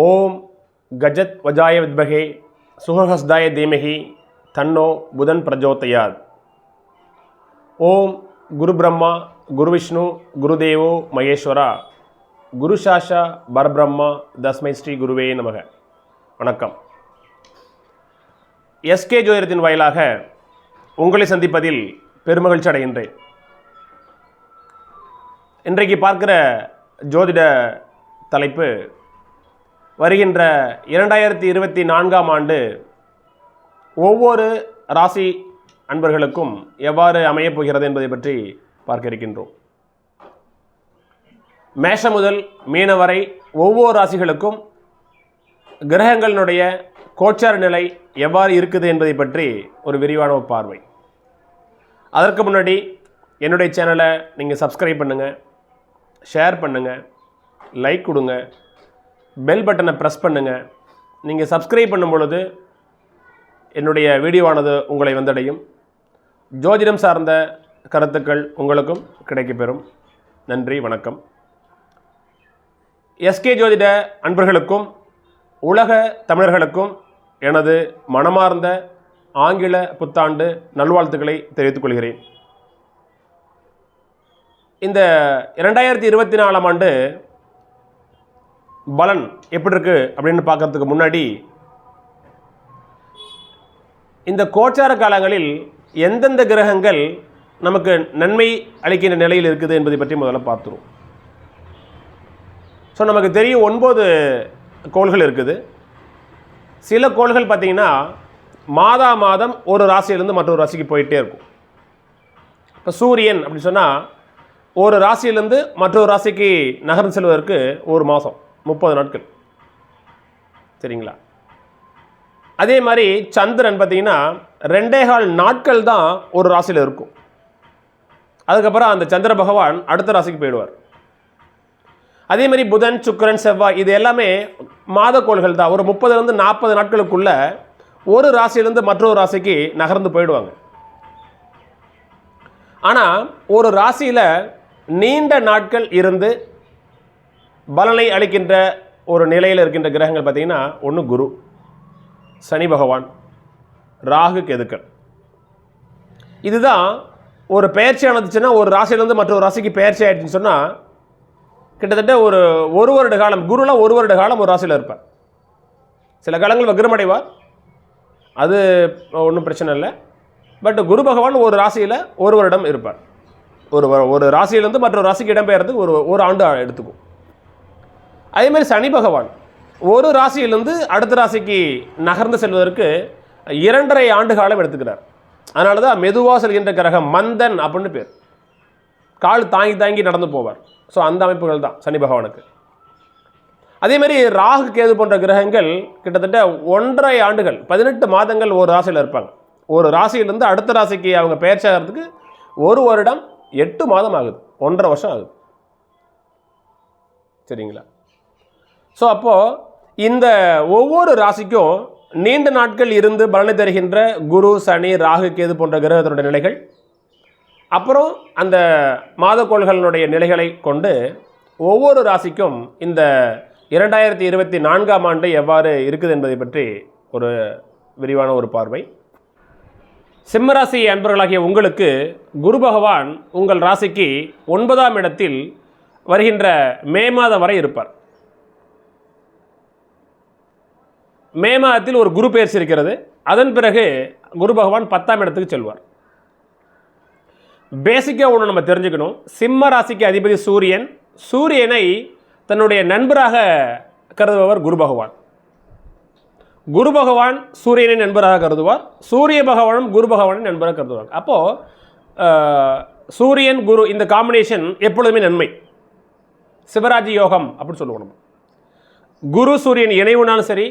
ஓம் கஜத் வஜாய வித்மஹே சுகஹஸ்தாய தீமஹி தன்னோ புதன் பிரஜோதயாத். ஓம் குரு பிரம்மா குரு விஷ்ணு குருதேவோ மகேஸ்வரா குரு சாஷா பரபிரம்மா தஸ்மை ஸ்ரீ குருவே நமக. வணக்கம். எஸ்கே ஜோதிடத்தின் வாயிலாக உங்களை சந்திப்பதில் பெருமகிழ்ச்சி அடைகின்றேன். இன்றைக்கு பார்க்கிற ஜோதிட தலைப்பு வருகின்ற 2024ஆம் ஆண்டு ஒவ்வொரு ராசி அன்பர்களுக்கும் எவ்வாறு அமையப் போகிறது என்பதை பற்றி பார்க்க இருக்கின்றோம். மேஷம் முதல் மீன வரை ஒவ்வொரு ராசிகளுக்கும் கிரகங்களினுடைய கோச்சார நிலை எவ்வாறு இருக்குது என்பதை பற்றி ஒரு விரிவான பார்வை. அதற்கு முன்னாடி என்னுடைய சேனலை நீங்கள் சப்ஸ்கிரைப் பண்ணுங்கள், ஷேர் பண்ணுங்கள், லைக் கொடுங்க, பெல் பட்டனை ப்ரெஸ் பண்ணுங்கள். நீங்கள் சப்ஸ்கிரைப் பண்ணும் பொழுது என்னுடைய வீடியோவானது உங்களை வந்தடையும். ஜோதிடம் சார்ந்த கருத்துக்கள் உங்களுக்கும் கிடைக்கப்பெறும். நன்றி, வணக்கம். எஸ்கே ஜோதிட அன்பர்களுக்கும் உலக தமிழர்களுக்கும் எனது மனமார்ந்த ஆங்கில புத்தாண்டு நல்வாழ்த்துக்களை தெரிவித்துக் கொள்கிறேன். இந்த 2024ஆம் ஆண்டு பலன் எப்படி இருக்கு அப்படின்னு பார்க்கறதுக்கு முன்னாடி இந்த கோச்சார காலங்களில் எந்தெந்த கிரகங்கள் நமக்கு நன்மை அளிக்கின்ற நிலையில் இருக்குது என்பதை பற்றி முதல்ல பார்த்துருவோம். ஸோ நமக்கு தெரியும் 9 கோள்கள் இருக்குது. சில கோள்கள் பார்த்திங்கன்னா மாதம் ஒரு ராசியிலேருந்து மற்றொரு ராசிக்கு போயிட்டே இருக்கும். இப்போ சூரியன் அப்படின்னு சொன்னால் ஒரு ராசியிலேருந்து மற்றொரு ராசிக்கு நகர்ந்து செல்வதற்கு ஒரு மாதம் 30 நாட்கள், சரிங்களா? அதே மாதிரி சந்திரன் பார்த்திங்கன்னா 2.25 நாட்கள் தான் ஒரு ராசியில் இருக்கும். அதுக்கப்புறம் அந்த சந்திர பகவான் அடுத்த ராசிக்கு போயிடுவார். அதே மாதிரி புதன், சுக்கிரன், செவ்வாய் இது எல்லாமே மாதக்கோள்கள் தான். ஒரு 30லேருந்து 40 நாட்களுக்குள்ள ஒரு ராசியிலேருந்து மற்றொரு ராசிக்கு நகர்ந்து போயிடுவாங்க. ஆனால் ஒரு ராசியில் நீண்ட நாட்கள் இருந்து பலனை அளிக்கின்ற ஒரு நிலையில் இருக்கின்ற கிரகங்கள் பார்த்திங்கன்னா ஒன்று குரு, சனி பகவான், ராகு, கேதுக்கள். இதுதான் ஒரு பெயர்ச்சி ஆனதுச்சுன்னா ஒரு ராசியிலேருந்து மற்றொரு ராசிக்கு பெயர்ச்சி ஆகிடுச்சுன்னு சொன்னால் கிட்டத்தட்ட ஒரு வருட காலம், குருலாம் ஒரு வருட காலம் ஒரு ராசியில் இருப்பார். சில காலங்கள் வக்ரமடைவார், அது ஒன்றும் பிரச்சனை இல்லை. பட் குரு பகவான் ஒரு ராசியில் ஒரு வருடம் இருப்பார். ஒரு ராசியிலேருந்து மற்றொரு ராசிக்கு இடம்பெயர்றதுக்கு ஒரு ஆண்டு எடுத்துக்கும். அதேமாதிரி சனி பகவான் ஒரு ராசியிலிருந்து அடுத்த ராசிக்கு நகர்ந்து செல்வதற்கு 2.5 ஆண்டு காலம் எடுத்துக்கிறார். அதனால தான் மெதுவாக செல்கின்ற கிரகம் மந்தன் அப்படின்னு பேர். கால் தாங்கி தாங்கி நடந்து போவார். ஸோ அந்த அமைப்புகள் தான் சனி பகவானுக்கு. அதேமாதிரி ராகு, கேது போன்ற கிரகங்கள் கிட்டத்தட்ட 1.5 ஆண்டுகள் 18 மாதங்கள் ஒரு ராசியில் இருப்பாங்க. ஒரு ராசியிலிருந்து அடுத்த ராசிக்கு அவங்க பெயர்ச்சி ஆகிறதுக்கு ஒரு வருடம் 8 மாதம் ஆகுது, 1.5 வருஷம் ஆகுது, சரிங்களா? ஸோ அப்போது இந்த ஒவ்வொரு ராசிக்கும் நீண்ட நாட்கள் இருந்து பலனை தருகின்ற குரு, சனி, ராகு, கேது போன்ற கிரகத்தினுடைய நிலைகள், அப்புறம் அந்த மாதக்கோள்களினுடைய நிலைகளை கொண்டு ஒவ்வொரு ராசிக்கும் இந்த 2024ஆம் ஆண்டு எவ்வாறு இருக்குது என்பதை பற்றி ஒரு விரிவான ஒரு பார்வை. சிம்மராசி அன்பர்களாகிய உங்களுக்கு குரு பகவான் உங்கள் ராசிக்கு 9ஆம் இடத்தில் வருகின்ற மே மாதம் வரை இருப்பார். மே மாதத்தில் ஒரு குரு பெயர்ச்சி இருக்கிறது. அதன் பிறகு குரு பகவான் 10ஆம் இடத்துக்கு செல்வார். பேசிக்காக ஒன்று நம்ம தெரிஞ்சுக்கணும். சிம்ம ராசிக்கு அதிபதி சூரியன். சூரியனை தன்னுடைய நண்பராக கருதுபவர் குரு பகவான். குரு பகவான் சூரியனை நண்பராக கருதுவார். சூரிய பகவானும் குரு பகவானை நண்பராக கருதுவார். அப்போது சூரியன் குரு இந்த காம்பினேஷன் எப்பொழுதுமே நன்மை, சிவராஜ் யோகம் அப்படின்னு சொல்லுவோம் நம்ம. குரு சூரியன் இணைவுனாலும் சரி,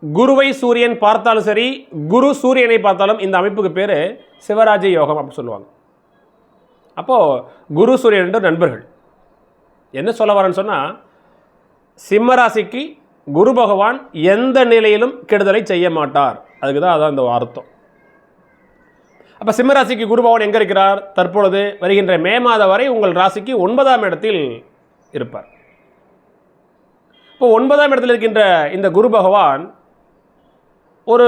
குருவை சூரியன் பார்த்தாலும் சரி, குரு சூரியனை பார்த்தாலும் இந்த அமைப்புக்கு பேர் சிவராஜ யோகம் அப்படின்னு சொல்லுவாங்க. அப்போது குரு சூரியன் என்ற நண்பர்கள். என்ன சொல்ல வரேன்னு சொன்னால், சிம்மராசிக்கு குரு பகவான் எந்த நிலையிலும் கெடுதலை செய்ய மாட்டார். அதுக்கு தான் அதான் இந்த அர்த்தம். அப்போ சிம்மராசிக்கு குரு பகவான் எங்கே இருக்கிறார்? தற்பொழுது வருகின்ற மே மாதம் வரை உங்கள் ராசிக்கு 9ஆம் இடத்தில் இருப்பார். இப்போ 9ஆம் இடத்தில் இருக்கின்ற இந்த குரு பகவான் ஒரு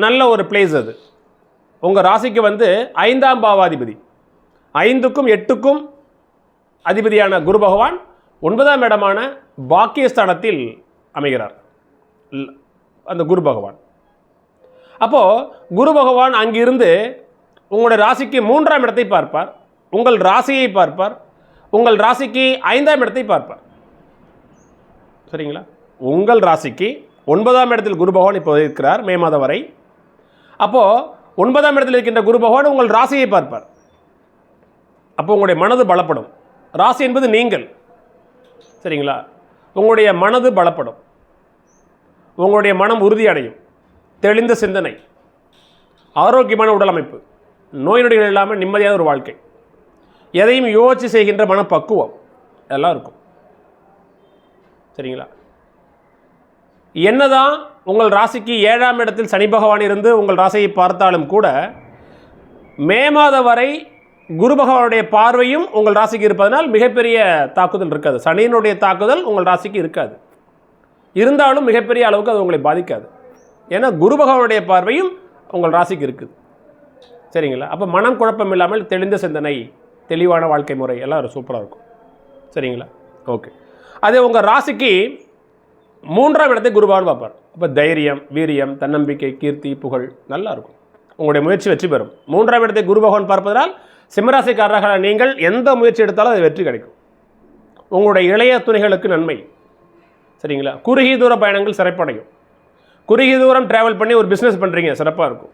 நல்ல ஒரு பிளேஸ். அது உங்கள் ராசிக்கு 5ஆம் பாவாதிபதி, 5க்கும் 8க்கும் அதிபதியான குரு பகவான் 9ஆம் இடமான பாக்கியஸ்தானத்தில் அமைகிறார் அந்த குரு பகவான். அப்போது குரு பகவான் அங்கிருந்து உங்களுடைய ராசிக்கு 3ஆம் இடத்தை பார்ப்பார், உங்கள் ராசியை பார்ப்பார், உங்கள் ராசிக்கு 5ஆம் இடத்தை பார்ப்பார். சரிங்களா? உங்கள் ராசிக்கு 9ஆம் இடத்தில் குரு பகவான் இப்போ இருக்கிறார் மே மாதம் வரை. அப்போது 9ஆம் இடத்தில் இருக்கின்ற குரு பகவான் உங்கள் ராசியை பார்ப்பார். அப்போ உங்களுடைய மனது பலப்படும். ராசி என்பது நீங்கள். சரிங்களா? உங்களுடைய மனது பலப்படும், உங்களுடைய மனம் உறுதியடையும், தெளிந்த சிந்தனை, ஆரோக்கியமான உடல் அமைப்பு, நோய் நொடிகள் இல்லாமல் நிம்மதியான ஒரு வாழ்க்கை, எதையும் யோசித்து செய்கின்ற மனப்பக்குவம் எல்லாம் இருக்கும். சரிங்களா? என்னதான் உங்கள் ராசிக்கு 7ஆம் இடத்தில் சனி பகவான் இருந்து உங்கள் ராசியை பார்த்தாலும் கூட மே மாதம் வரை குரு பகவானுடைய பார்வையும் உங்கள் ராசிக்கு இருப்பதனால் மிகப்பெரிய தாக்குதல் இருக்காது. சனியினுடைய தாக்குதல் உங்கள் ராசிக்கு இருக்காது. இருந்தாலும் மிகப்பெரிய அளவுக்கு அது உங்களை பாதிக்காது. ஏன்னா குரு பகவானுடைய பார்வையும் உங்கள் ராசிக்கு இருக்குது. சரிங்களா? அப்போ மனம் குழப்பம் இல்லாமல் தெளிந்த சிந்தனை, தெளிவான வாழ்க்கை முறை எல்லாம் சூப்பராக இருக்கும். சரிங்களா? ஓகே. அதே உங்கள் ராசிக்கு 3ஆம் இடத்தை குரு பகவான் பார்ப்பார். அப்போ தைரியம், வீரியம், தன்னம்பிக்கை, கீர்த்தி, புகழ் நல்லா இருக்கும். உங்களுடைய முயற்சி வெற்றி பெறும். 3ஆம் இடத்தை குரு பகவான் பார்ப்பதால் சிம்மராசிக்காரர்களாக நீங்கள் எந்த முயற்சி எடுத்தாலும் அது வெற்றி கிடைக்கும். உங்களுடைய இளைய துணைகளுக்கு நன்மை. சரிங்களா? குறுகிய தூர பயணங்கள் சிறப்படையும். குறுகிய தூரம் ட்ராவல் பண்ணி ஒரு பிஸ்னஸ் பண்ணுறீங்க, சிறப்பாக இருக்கும்.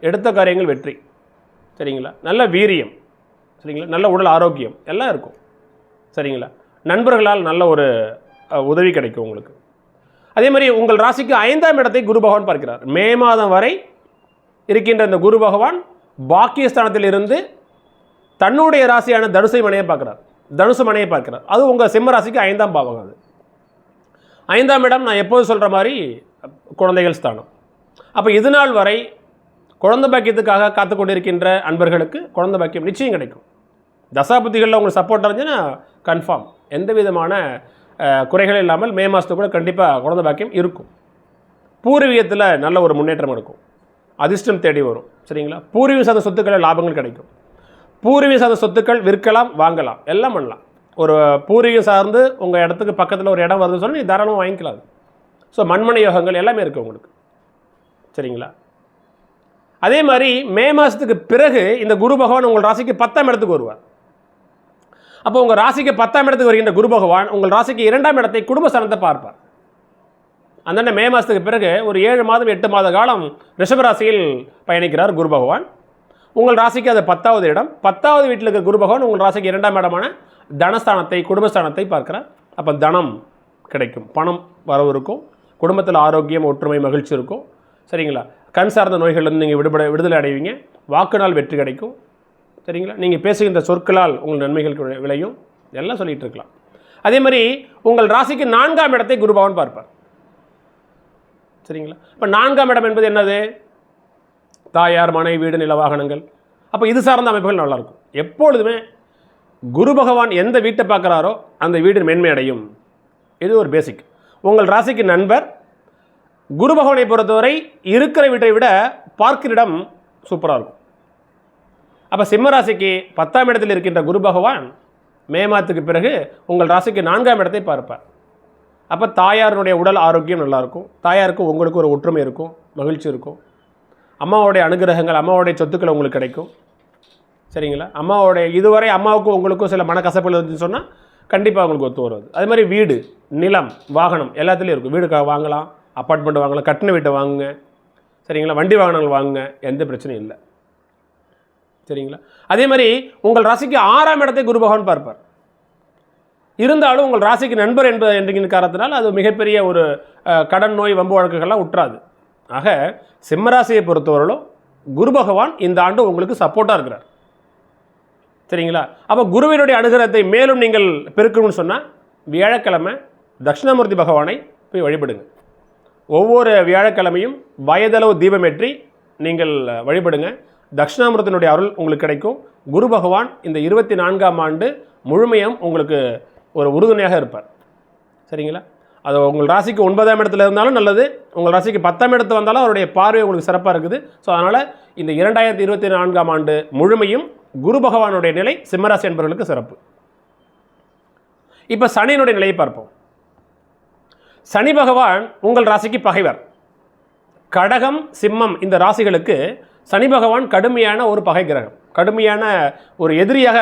எடுத்த காரியங்கள் வெற்றி. சரிங்களா? நல்ல வீரியம். சரிங்களா? நல்ல உடல் ஆரோக்கியம் எல்லாம் இருக்கும். சரிங்களா? நண்பர்களால் நல்ல ஒரு உதவி கிடைக்கும் உங்களுக்கு. அதே மாதிரி உங்கள் ராசிக்கு 5ஆம் இடத்தை குரு பகவான் பார்க்கிறார். மே மாதம் வரை இருக்கின்ற இந்த குரு பகவான் பாக்கியஸ்தானத்தில் இருந்து தன்னுடைய ராசியான தனுசை மனையை பார்க்கிறார். தனுசு மனையை பார்க்கிறார். அது உங்கள் சிம்ம ராசிக்கு 5ஆம் பாவகம். அது 5ஆம் இடம் நான் எப்போது சொல்கிற மாதிரி குழந்தைகள் ஸ்தானம். அப்போ இது நாள் வரை குழந்தை பாக்கியத்துக்காக காத்து கொண்டிருக்கின்ற அன்பர்களுக்கு குழந்தை பாக்கியம் நிச்சயம் கிடைக்கும். தசாபுத்திகளில் உங்களுக்கு சப்போர்ட் இருந்துச்சுன்னா கன்ஃபார்ம் எந்த விதமான குறைகள் இல்லாமல் மே மாதத்துக்கு கூட கண்டிப்பாக குழந்தை பாக்கியம் இருக்கும். பூர்வீகத்தில் நல்ல ஒரு முன்னேற்றம் இருக்கும். அதிர்ஷ்டம் தேடி வரும். சரிங்களா? பூர்வீக சார்ந்த சொத்துக்களில் லாபங்கள் கிடைக்கும். பூர்வீக சார்ந்த சொத்துக்கள் விற்கலாம், வாங்கலாம், எல்லாம் பண்ணலாம். ஒரு பூர்வீகம் சார்ந்து உங்கள் இடத்துக்கு பக்கத்தில் ஒரு இடம் வருதுன்னு சொல்லி தாராளமாக வாங்கிக்கலாம். ஸோ மண்மனை யோகங்கள் எல்லாமே இருக்குது உங்களுக்கு. சரிங்களா? அதே மாதிரி மே மாதத்துக்கு பிறகு இந்த குரு பகவான் உங்கள் ராசிக்கு 10ஆம் இடத்துக்கு வருவார். அப்போ உங்கள் ராசிக்கு 10ஆம் இடத்துக்கு வருகின்ற குரு பகவான் உங்கள் ராசிக்கு 2ஆம் இடத்தை குடும்பஸ்தானத்தை பார்ப்பார். அந்த மே மாதத்துக்கு பிறகு ஒரு 7 மாதம் 8 மாத காலம் ரிஷபராசியில் பயணிக்கிறார் குரு பகவான். உங்கள் ராசிக்கு அது 10வது இடம். 10வது வீட்டில் இருக்கிற குரு பகவான் உங்கள் ராசிக்கு 2ஆம் இடமான தனஸ்தானத்தை குடும்பஸ்தானத்தை பார்க்கிறார். அப்போ தனம் கிடைக்கும், பணம் வரவு இருக்கும், குடும்பத்தில் ஆரோக்கியம், ஒற்றுமை, மகிழ்ச்சி இருக்கும். சரிங்களா? கண் சார்ந்த நோய்கள்லேருந்து நீங்கள் விடுதலை அடைவீங்க. வாக்குனால் வெற்றி கிடைக்கும். சரிங்களா? நீங்கள் பேசுகின்ற சொற்களால் உங்கள் நன்மைகள் விளையும். எல்லாம் சொல்லிகிட்டு இருக்கலாம். அதே மாதிரி உங்கள் ராசிக்கு 4ஆம் இடத்தை குரு பகவான் பார்ப்பார். சரிங்களா? இப்போ 4ஆம் இடம் என்பது என்னது? தாயார், மனை, வீடு, நில, வாகனங்கள். அப்போ இது சார்ந்த அமைப்புகள் நல்லாயிருக்கும். எப்பொழுதுமே குரு பகவான் எந்த வீட்டை பார்க்குறாரோ அந்த வீடு மேன்மை அடையும். இது ஒரு பேசிக். உங்கள் ராசிக்கு நண்பர் குரு பகவானை பொறுத்தவரை இருக்கிற வீட்டை விட பார்க்கிற இடம் சூப்பராக இருக்கும். அப்போ சிம்ம ராசிக்கு 10ஆம் இடத்தில் இருக்கின்ற குரு பகவான் மே மாதத்துக்கு பிறகு உங்கள் ராசிக்கு 4ஆம் இடத்தை பார்ப்பார். அப்போ தாயாருடைய உடல் ஆரோக்கியம் நல்லாயிருக்கும். தாயாருக்கு உங்களுக்கு ஒரு ஒற்றுமை இருக்கும், மகிழ்ச்சி இருக்கும். அம்மாவோடைய அனுகிரகங்கள், அம்மாவோடைய சொத்துக்கள் உங்களுக்கு கிடைக்கும். சரிங்களா? அம்மாவோடைய இதுவரை அம்மாவுக்கும் உங்களுக்கும் சில மனக்கசப்புகள் இருந்துன்னு சொன்னால் கண்டிப்பாக உங்களுக்கு ஒத்து வருவது. அதே மாதிரி வீடு, நிலம், வாகனம் எல்லாத்துலேயும் இருக்கும். வீடுக்காக வாங்கலாம், அப்பார்ட்மெண்ட் வாங்கலாம், கட்டின வீட்டை வாங்குங்க. சரிங்களா? வண்டி வாகனங்கள் வாங்குங்க, எந்த பிரச்சனையும் இல்லை. சரிங்களா? அதே மாதிரி உங்கள் ராசிக்கு 6ஆம் இடத்தை குரு பகவான் பார்ப்பார். இருந்தாலும் உங்கள் ராசிக்கு நண்பர் என்கிற காரணத்தினால் அது மிகப்பெரிய ஒரு கடன், நோய், வம்பு வழக்குகள்லாம் உற்றாது. ஆக சிம்மராசியை பொறுத்தவரையிலும் குரு பகவான் இந்த ஆண்டு உங்களுக்கு சப்போர்ட்டாக இருக்கிறார். சரிங்களா? அப்போ குருவினுடைய அனுகிரகத்தை மேலும் நீங்கள் பெருக்கணும்னு சொன்னால் வியாழக்கிழமை தட்சிணாமூர்த்தி பகவானை போய் வழிபடுங்க. ஒவ்வொரு வியாழக்கிழமையும் வயதளவு தீபமேற்றி நீங்கள் வழிபடுங்க. தட்சிணாமூர்த்தியினுடைய அருள் உங்களுக்கு கிடைக்கும். குரு பகவான் இந்த 24ஆம் ஆண்டு முழுமையும் உங்களுக்கு ஒரு உறுதுணையாக இருப்பார். சரிங்களா? அது உங்கள் ராசிக்கு 9ஆம் இடத்துல இருந்தாலும் நல்லது, உங்கள் ராசிக்கு 10ஆம் இடத்துல வந்தாலும் அவருடைய பார்வை உங்களுக்கு சிறப்பாக இருக்குது. ஸோ அதனால் இந்த 2024ஆம் ஆண்டு முழுமையும் குரு பகவானுடைய நிலை சிம்மராசி என்பவர்களுக்கு சிறப்பு. இப்போ சனியினுடைய நிலையை பார்ப்போம். சனி பகவான் உங்கள் ராசிக்கு பகைவர். கடகம், சிம்மம் இந்த ராசிகளுக்கு சனி பகவான் கடுமையான ஒரு பகை கிரகம், கடுமையான ஒரு எதிரியாக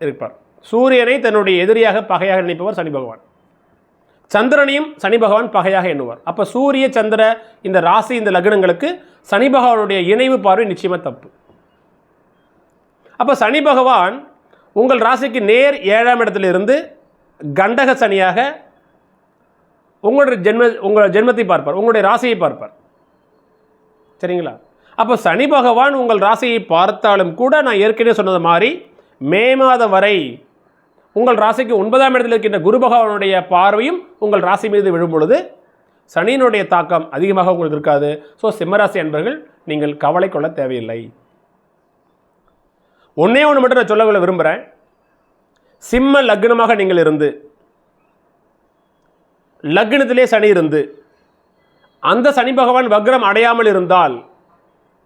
இருப்பார். சூரியனை தன்னுடைய எதிரியாக பகையாக நினைப்பவர் சனி பகவான். சந்திரனையும் சனி பகவான் பகையாக எண்ணுவார். அப்போ சூரிய சந்திர இந்த ராசி இந்த லக்னங்களுக்கு சனி பகவானுடைய இணைவு பார்வை நிச்சயமாக தப்பு. அப்போ சனி பகவான் உங்கள் ராசிக்கு நேர் 7ஆம் இடத்துல இருந்து கண்டக சனியாக உங்களுடைய ஜென்மத்தை பார்ப்பார், உங்களுடைய ராசியை பார்ப்பார். சரிங்களா? அப்போ சனி பகவான் உங்கள் ராசியை பார்த்தாலும் கூட நான் ஏற்கனவே சொன்னது மாதிரி மே மாதம் வரை உங்கள் ராசிக்கு 9ஆம் இடத்தில் இருக்கின்ற குரு பகவானுடைய பார்வையும் உங்கள் ராசி மீது விழும் பொழுது சனியினுடைய தாக்கம் அதிகமாக உங்களுக்கு இருக்காது. ஸோ சிம்மராசி அன்பர்கள் நீங்கள் கவலை கொள்ள தேவையில்லை. ஒன்றே ஒன்று மட்டும் நான் சொல்ல விரும்புகிறேன். சிம்ம லக்னமாக நீங்கள் இருந்து லக்னத்திலே சனி இருந்து அந்த சனி பகவான் வக்ரம் அடையாமல் இருந்தால்,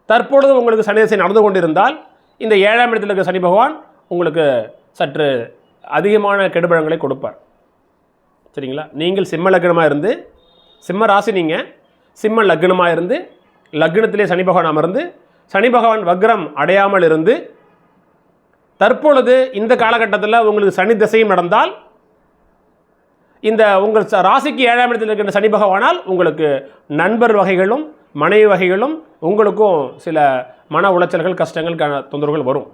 தற்பொழுது உங்களுக்கு சனி திசை நடந்து கொண்டிருந்தால், இந்த 7ஆம் இடத்தில் இருக்கிற சனி பகவான் உங்களுக்கு சற்று அதிகமான கெடுபழங்களை கொடுப்பார். சரிங்களா? நீங்கள் சிம்ம லக்னமாக இருந்து, சிம்ம ராசி நீங்கள் சிம்ம லக்னமாக இருந்து லக்னத்திலே சனி பகவான் அமர்ந்து சனி பகவான் வக்ரம் அடையாமல் இருந்து தற்பொழுது இந்த காலகட்டத்தில் உங்களுக்கு சனி திசையும் நடந்தால், இந்த உங்கள் ராசிக்கு 7ஆம் இடத்தில் இருக்கின்ற சனி பகவானால் உங்களுக்கு நண்பர் வகைகளும் மனைவி வகைகளும் உங்களுக்கும் சில மன உளைச்சல்கள், கஷ்டங்கள், தொந்தரவுகள் வரும்.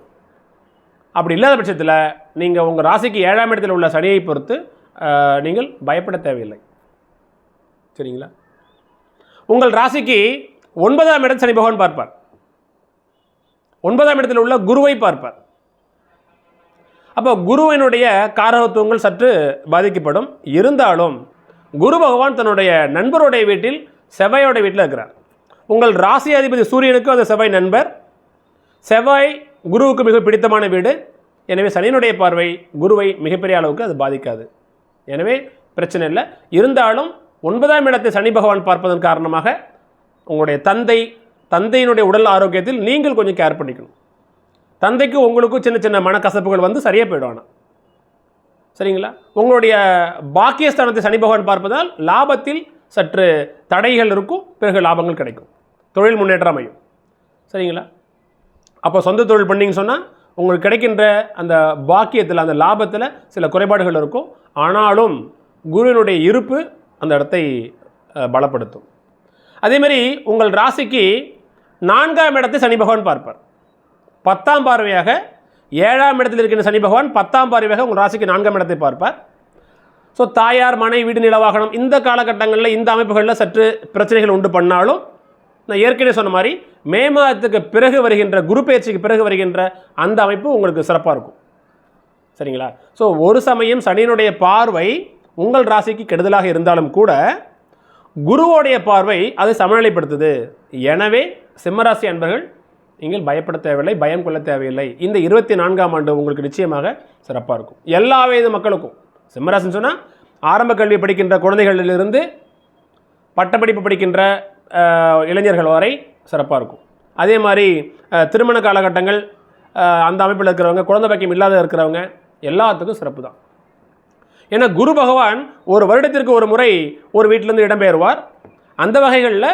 அப்படி இல்லாத பட்சத்தில் நீங்கள் உங்கள் ராசிக்கு 7ஆம் இடத்தில் உள்ள சனியை பொறுத்து நீங்கள் பயப்பட தேவையில்லை. சரிங்களா? உங்கள் ராசிக்கு 9ஆம் இடத்தில் சனி பகவான் பார்ப்பார், 9ஆம் இடத்தில் உள்ள குருவை பார்ப்பார். அப்போ குருவினுடைய காரகத்துவங்கள் சற்று பாதிக்கப்படும். இருந்தாலும் குரு பகவான் தன்னுடைய நண்பருடைய வீட்டில் செவ்வாயோடைய வீட்டில் இருக்கிறார். உங்கள் ராசி அதிபதி சூரியனுக்கு அந்த செவ்வாய் நண்பர். செவ்வாய் குருவுக்கு மிக பிடித்தமான வீடு. எனவே சனியினுடைய பார்வை குருவை மிகப்பெரிய அளவுக்கு அது பாதிக்காது. எனவே பிரச்சனை இல்லை. இருந்தாலும் 9ஆம் இடத்தை சனி பகவான் பார்ப்பதன் காரணமாக உங்களுடைய தந்தையினுடைய உடல் ஆரோக்கியத்தில் நீங்கள் கொஞ்சம் கேர் பண்ணிக்கணும். தந்தைக்கு உங்களுக்கும் சின்ன சின்ன மனக்கசப்புகள் வந்து சரியாக போயிடும். சரிங்களா? உங்களுடைய பாக்கியஸ்தானத்தை சனி பகவான் பார்ப்பதால் லாபத்தில் சற்று தடைகள் இருக்கும், பிறகு லாபங்கள் கிடைக்கும், தொழில் முன்னேற்றம் அமையும். சரிங்களா? அப்போ சொந்த தொழில் பண்ணிங்கன்னு சொன்னால் உங்களுக்கு கிடைக்கின்ற அந்த பாக்கியத்தில் அந்த லாபத்தில் சில குறைபாடுகள் இருக்கும். ஆனாலும் குருவினுடைய இருப்பு அந்த இடத்தை பலப்படுத்தும். அதேமாதிரி உங்கள் ராசிக்கு 4ஆம் இடத்தை சனி பகவான் பார்ப்பார். 10ஆம் பார்வையாக 7ஆம் இடத்தில் இருக்கின்ற சனி பகவான் 10ஆம் பார்வையாக உங்கள் ராசிக்கு 4ஆம் இடத்தை பார்ப்பார். ஸோ தாயார், மனை, வீடு, நிலவாகனம் இந்த காலகட்டங்களில் இந்த அமைப்புகளில் சற்று பிரச்சனைகள் உண்டு பண்ணாலும், நான் ஏற்கனவே சொன்ன மாதிரி மே மாதத்துக்கு பிறகு வருகின்ற குரு பயிற்சிக்கு பிறகு வருகின்ற அந்த அமைப்பு உங்களுக்கு சிறப்பாக இருக்கும். சரிங்களா? ஸோ ஒரு சமயம் சனியினுடைய பார்வை உங்கள் ராசிக்கு கெடுதலாக இருந்தாலும் கூட குருவோடைய பார்வை அதை சமநிலைப்படுத்துது. எனவே சிம்மராசி அன்பர்கள் நீங்கள் பயப்பட தேவையில்லை, பயம் கொள்ள தேவையில்லை. இந்த 24ஆம் ஆண்டு உங்களுக்கு நிச்சயமாக சிறப்பாக இருக்கும். எல்லா வயது மக்களுக்கும். சிம்மராசின்னு சொன்னால் ஆரம்ப கல்வி படிக்கின்ற குழந்தைகளிலிருந்து பட்டப்படிப்பு படிக்கின்ற இளைஞர்கள் வரை சிறப்பாக இருக்கும். அதே மாதிரி திருமண காலகட்டங்கள் அந்த அமைப்பில் இருக்கிறவங்க, குழந்தை பாக்கியம் இல்லாத இருக்கிறவங்க எல்லாத்துக்கும் சிறப்பு தான். ஏன்னா குரு பகவான் ஒரு வருடத்திற்கு ஒரு முறை ஒரு வீட்டிலேருந்து இடம்பெயர்வார். அந்த வகைகளில்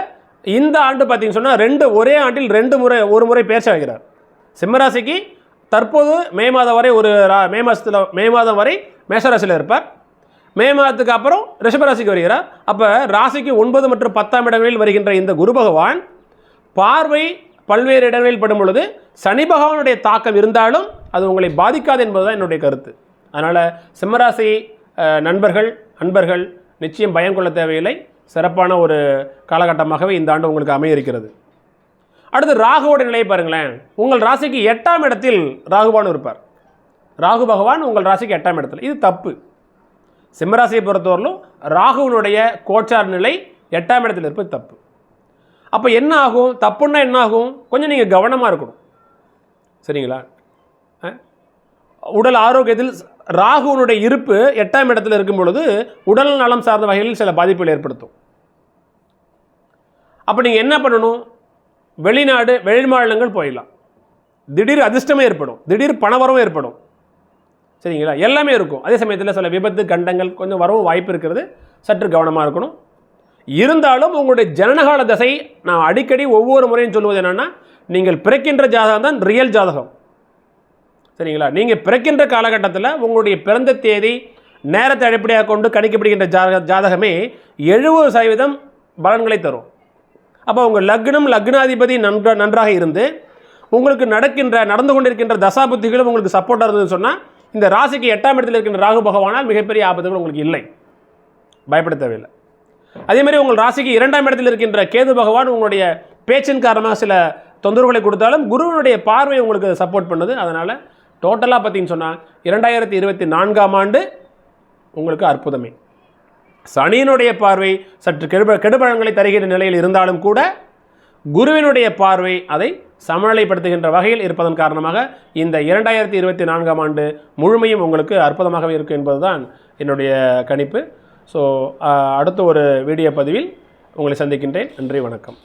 இந்த ஆண்டு பார்த்தீங்கன்னு சொன்னால் ஒரே ஆண்டில் ஒரு முறை பெயர்ச்சி ஆகிறார். சிம்மராசிக்கு தற்போது மே மாதம் வரை மே மாதம் வரை மேஷராசியில் இருப்பார். மே மாதத்துக்கு அப்புறம் ரிஷபராசிக்கு வருகிறார். அப்போ ராசிக்கு 9 மற்றும் 10ஆம் இடங்களில் வருகின்ற இந்த குரு பகவான் பார்வை பல்வேறு இடங்களில் படும் பொழுது சனி பகவானுடைய தாக்கம் இருந்தாலும் அது உங்களை பாதிக்காது என்பதுதான் என்னுடைய கருத்து. அதனால் சிம்மராசி நண்பர்கள், அன்பர்கள் நிச்சயம் பயம் கொள்ள தேவையில்லை. சிறப்பான ஒரு காலகட்டமாகவே இந்த ஆண்டு உங்களுக்கு அமைய இருக்கிறது. அடுத்து ராகுவோட நிலையை பாருங்களேன். உங்கள் ராசிக்கு 8ஆம் இடத்தில் ராகுவான் இருப்பார். ராகு பகவான் உங்கள் ராசிக்கு 8ஆம் இடத்தில். இது தப்பு. சிம்மராசியை பொறுத்தவரையிலும் ராகுவினுடைய கோச்சார் நிலை 8ஆம் இடத்தில் இருப்பது தப்பு. அப்போ என்ன ஆகும்? தப்புன்னா என்ன ஆகும்? கொஞ்சம் நீங்கள் கவனமாக இருக்கணும். சரிங்களா? உடல் ஆரோக்கியத்தில் ராகுனுடைய இருப்பு 8ஆம் இடத்தில் இருக்கும் பொழுது உடல் நலம் சார்ந்த வகையில் சில பாதிப்புகள் ஏற்படுத்தும். அப்போ நீங்கள் என்ன பண்ணணும்? வெளிநாடு வெளிமாநிலங்கள் போயிடலாம். திடீர் அதிர்ஷ்டமே ஏற்படும், திடீர் பணவரவும் ஏற்படும். சரிங்களா? எல்லாமே இருக்கும். அதே சமயத்தில் சில விபத்து கண்டங்கள் கொஞ்சம் வரவும் வாய்ப்பு இருக்கிறது. சற்று கவனமாக இருக்கணும். இருந்தாலும் உங்களுடைய ஜனனகால தசை, நான் அடிக்கடி ஒவ்வொரு முறையும் சொல்லுவது என்னென்னா, நீங்கள் பிறக்கின்ற ஜாதகம் தான் ரியல் ஜாதகம். சரிங்களா? நீங்கள் பிறக்கின்ற காலகட்டத்தில் உங்களுடைய பிறந்த தேதி நேரத்தை அடிப்படையாக கொண்டு கணிக்கப்படுகின்ற ஜாதகமே 70% பலன்களை தரும். அப்போ உங்கள் லக்னம் லக்னாதிபதி நன்றாக இருந்து உங்களுக்கு நடந்து கொண்டிருக்கின்ற தசாபுத்திகளும் உங்களுக்கு சப்போர்ட்டாக இருந்ததுன்னு சொன்னால், இந்த ராசிக்கு 8ஆம் இடத்தில் இருக்கின்ற ராகு பகவானால் மிகப்பெரிய ஆபத்துகள் உங்களுக்கு இல்லை, பயப்பட தேவையில்லை. அதே மாதிரி உங்கள் ராசிக்கு 2ஆம் இடத்தில் இருக்கின்ற கேது பகவான் உங்களுடைய பேச்சின் காரணமாக சில தொந்தரவுகளை கொடுத்தாலும் குருவினுடைய பார்வை உங்களுக்கு சப்போர்ட் பண்ணுது. அதனால் டோட்டலாக பார்த்தீங்கன்னு சொன்னால் 2024ஆம் ஆண்டு உங்களுக்கு அற்புதமே. சனியினுடைய பார்வை சற்று கெடுபழங்களை தருகின்ற நிலையில் இருந்தாலும் கூட குருவினுடைய பார்வை அதை சமநிலைப்படுத்துகின்ற வகையில் இருப்பதன் காரணமாக இந்த 2024ஆம் ஆண்டு முழுமையும் உங்களுக்கு அற்புதமாகவே இருக்கும் என்பதுதான் என்னுடைய கணிப்பு. ஸோ அடுத்த ஒரு வீடியோ பதிவில் உங்களை சந்திக்கின்றேன். நன்றி, வணக்கம்.